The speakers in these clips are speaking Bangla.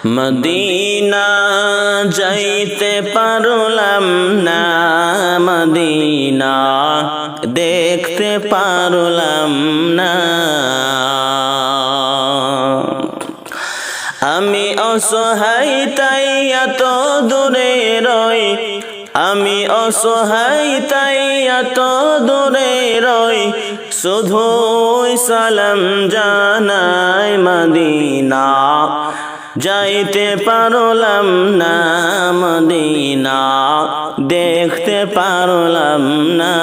মদিনা যাইতে পারলাম না, মদিনা দেখতে পারলাম না। আমি অসহায় তাই এত দূরে রই, আমি অসহায় তাই এত দূরে রই, শুধুই সালাম জানাই মদিনা যাইতে পারলাম না, মদিনা দেখতে পারলাম না।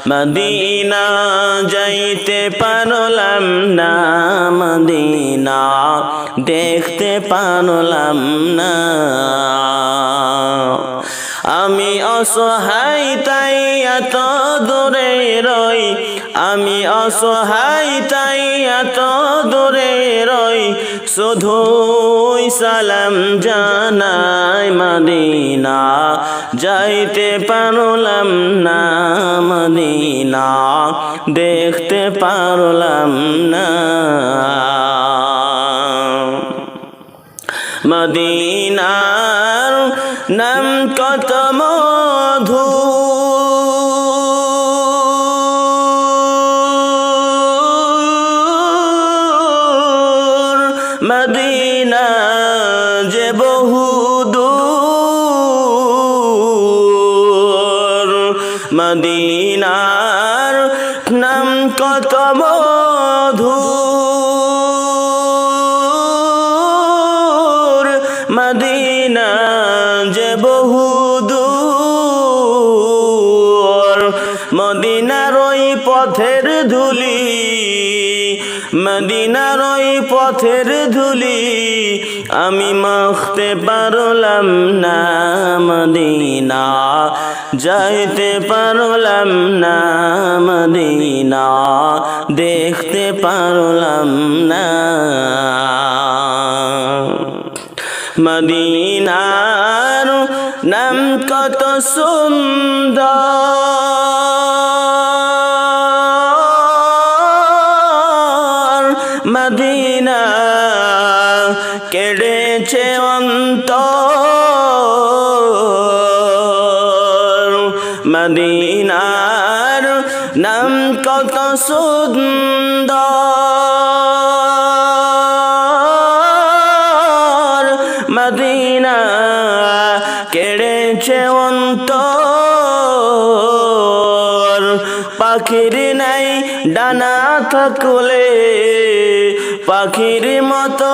মদিনা যাইতে পারলাম না, মদিনা দেখতে পারলাম না। আমি অসহায় তাই এত দূরে রই, আমি অসহায় তাই এত দূরে রই, শুধুই সালাম জানাই মদিনা যাইতে পারলাম না, মদিনা দেখতে পারলাম না। মদিনার নাম কত মধু, মদিনা যে বহু দূর, মদিনার নাম কত মধু, মদিনা যে বহু দূর। মদিনার ওই পথের ধুলি, মদিনার ওই পথের ধুলি আমি মাখতে পারলাম না, মদিনা যাইতে পারলাম না, মদিনা দেখতে পারলাম না। মদিনার নাম কত সুন্দর, মদিনা কেড়েছে অন্তর। মদিনার নাম কত সুন্দর, মদিনা কেড়েছে অন্তর। পাখির নাই ডানা থাকলে, পাখির মতো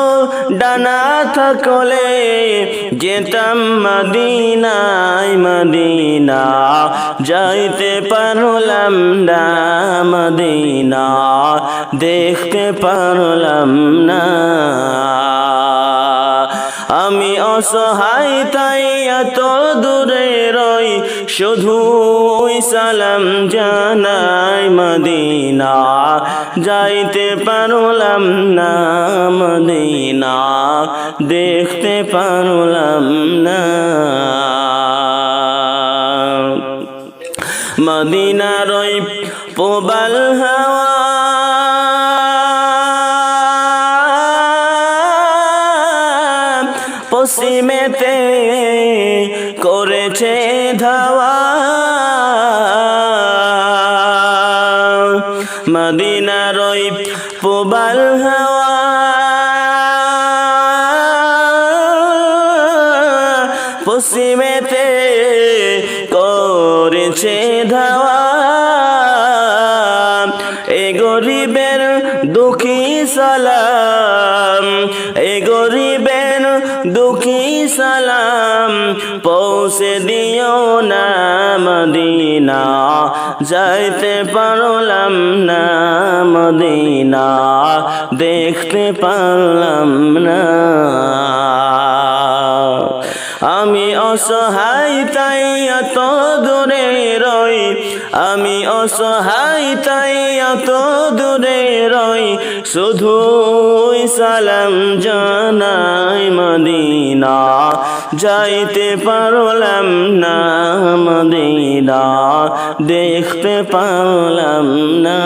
ডানা থাকলে যেতাম মদিনায়, মদিনা যাইতে পারলাম না, মদিনা দেখতে পারলাম না। আমি অসহায় তাই এত দূরে রই, শুধুই সালাম জানাই মদিনা যাইতে পারলাম না, মদিনা দেখতে পারলাম না। মদিনার ওই প্রবাল হাওয়া পশ্চিমেতে করেছে ধাওয়া, মদিনার ওই প্রবাল হাওয়া পশ্চিমেতে করেছে ধাওয়া। এ গরিবের দুঃখী সালাম, এ গরিবের দুঃখী সালাম পৌঁছে দিও না, মদিনা যাইতে পারলাম না, মদিনা দেখতে পারলাম না। আমি অসহায় তাই এত দূরে রই, আমি অসহায় তাই এত দূরে রই, শুধুই সালাম জানাই মদিনা যাইতে পারলাম না, মদিনা দেখতে পারলাম না।